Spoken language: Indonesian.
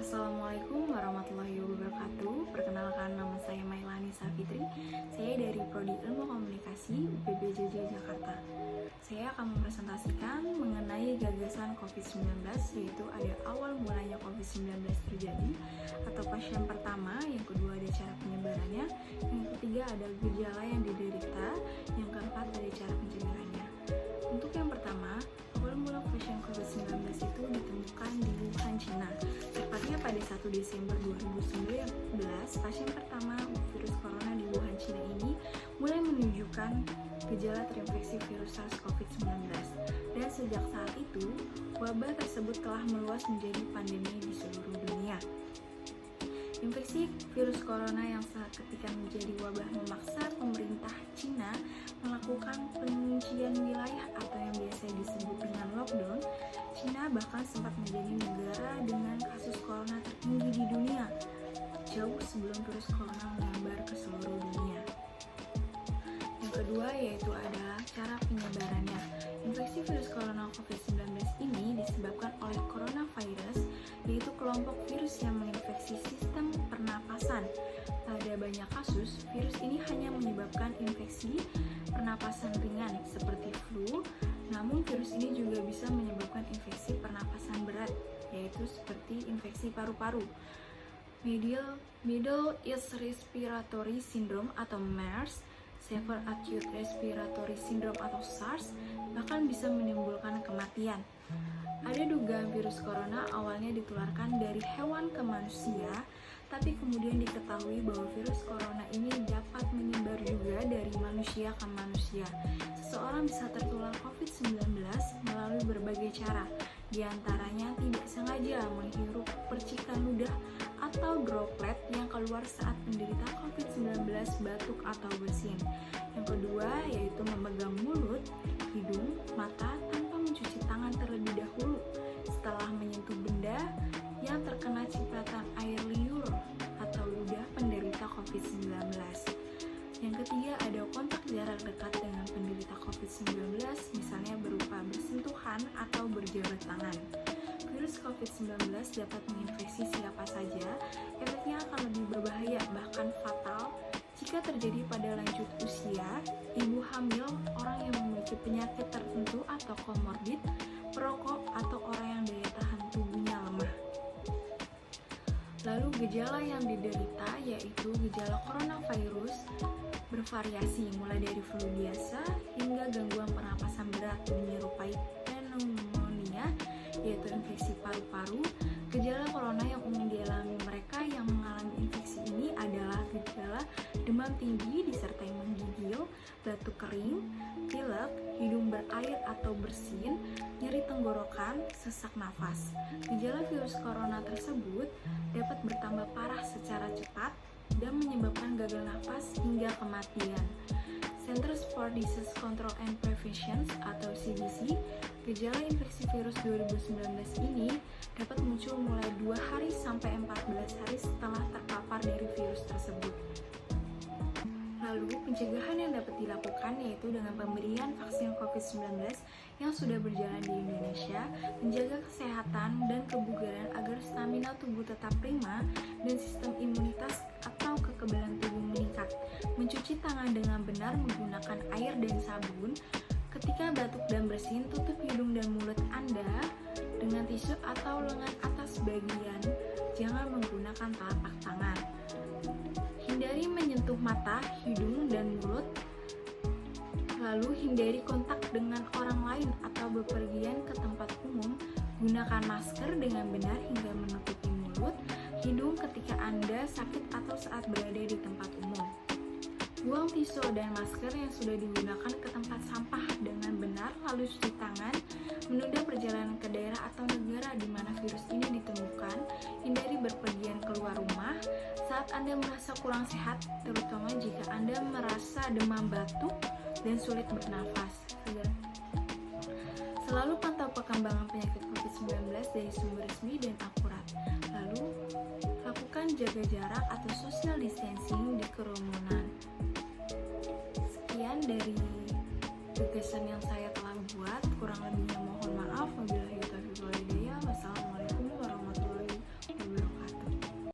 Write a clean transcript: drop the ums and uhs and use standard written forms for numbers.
Assalamualaikum warahmatullahi wabarakatuh. Perkenalkan, nama saya Mailani Safitri. Saya dari Prodi Ilmu Komunikasi UPBJJ Jakarta. Saya akan mempresentasikan mengenai gagasan COVID-19, yaitu ada awal mulanya COVID-19 terjadi, atau pasien pertama, yang kedua ada cara penyebarannya, yang ketiga ada gejala yang diderita, yang keempat ada cara pencegahannya. Untuk yang pertama, awal mula pasien COVID-19 itu ditemukan di Wuhan, Cina. Tepatnya pada 1 Desember 2019, pasien pertama virus corona di Wuhan, Cina ini mulai menunjukkan gejala terinfeksi virus SARS-CoV-19. Dan sejak saat itu, wabah tersebut telah meluas menjadi pandemi di seluruh dunia. Infeksi virus corona yang seketika menjadi wabah memaksa pemerintah Cina melakukan penguncian wilayah atau yang biasa disebut dengan lockdown. Cina bahkan sempat menjadi negara dengan kasus corona tertinggi di dunia, jauh sebelum virus corona menyebar ke seluruh dunia. Yang kedua yaitu adalah cara penyebarannya. Infeksi virus corona COVID-19 ini disebabkan oleh coronavirus, yaitu kelompok virus yang menginfeksi sistem pernapasan. Pada banyak kasus, virus ini hanya menyebabkan infeksi pernapasan ringan seperti flu, namun virus ini juga bisa menyebabkan infeksi pernapasan berat, yaitu seperti infeksi paru-paru. Middle East Respiratory Syndrome atau MERS, Severe Acute Respiratory Syndrome atau SARS, bahkan bisa menimbulkan kematian. Ada dugaan virus corona awalnya ditularkan dari hewan ke manusia, tapi kemudian diketahui bahwa virus corona ini dapat menyebar juga dari manusia ke manusia. Seseorang bisa tertular COVID-19 melalui berbagai cara, diantaranya tidak sengaja menghirup percikan ludah atau droplet yang keluar saat penderita COVID-19 batuk atau bersin. Yang kedua yaitu memegang mulut, hidung, mata tanpa mencuci tangan terlebih dahulu setelah menyentuh benda yang terkena cipratan air liur atau ludah penderita COVID-19. Yang ketiga ada kontak jarak dekat dengan penderita COVID-19, misalnya berupa bersentuhan atau berjabat tangan. Virus COVID-19 dapat menginfeksi siapa saja, efeknya akan lebih berbahaya bahkan fatal jika terjadi pada lanjut usia, ibu hamil, orang yang memiliki penyakit tertentu atau komorbid, perokok, atau orang yang daya tahan tubuhnya lemah. Lalu gejala yang diderita yaitu gejala coronavirus bervariasi mulai dari flu biasa hingga gangguan pernapasan berat menyerupai pneumonia, yaitu infeksi paru-paru. Gejala corona yang umum dialami mereka yang mengalami infeksi ini adalah gejala demam tinggi disertai menggigil, batuk kering, pilek, hidung berair atau bersin, nyeri tenggorokan, sesak nafas. Gejala virus corona tersebut dapat bertambah parah secara cepat dan menyebabkan gagal nafas hingga kematian. Centers for Disease Control and Prevention atau CDC, gejala infeksi virus 2019 ini dapat muncul mulai 2 hari sampai 14 hari setelah terpapar dari virus tersebut. Lalu, pencegahan yang dapat dilakukan yaitu dengan pemberian vaksin COVID-19 yang sudah berjalan di Indonesia, menjaga kesehatan dan kebugaran agar stamina tubuh tetap prima dan sistem imunitas atau kekebalan tubuh meningkat. Mencuci tangan dengan benar menggunakan air dan sabun. Ketika batuk dan bersin, tutup hidung dan mulut Anda dengan tisu atau lengan atas bagian. Jangan menggunakan telapak tangan. Hindari menyentuh mata, hidung, dan mulut. Lalu hindari kontak dengan orang lain atau bepergian ke tempat umum. Gunakan masker dengan benar hingga menutupi mulut, hidung ketika Anda sakit atau saat berada di tempat umum. Buang tisu dan masker yang sudah digunakan ke tempat sampah dengan benar, lalu cuci tangan. Menunda perjalanan ke daerah atau negara di mana virus ini ditemukan. Hindari berpergian keluar rumah saat Anda merasa kurang sehat, terutama jika Anda merasa demam, batuk, dan sulit bernafas. Selalu pantau perkembangan penyakit COVID-19 dari sumber resmi dan akurat. Lalu, lakukan jaga jarak atau social distancing di kerumunan. Sekian dari gagasan yang saya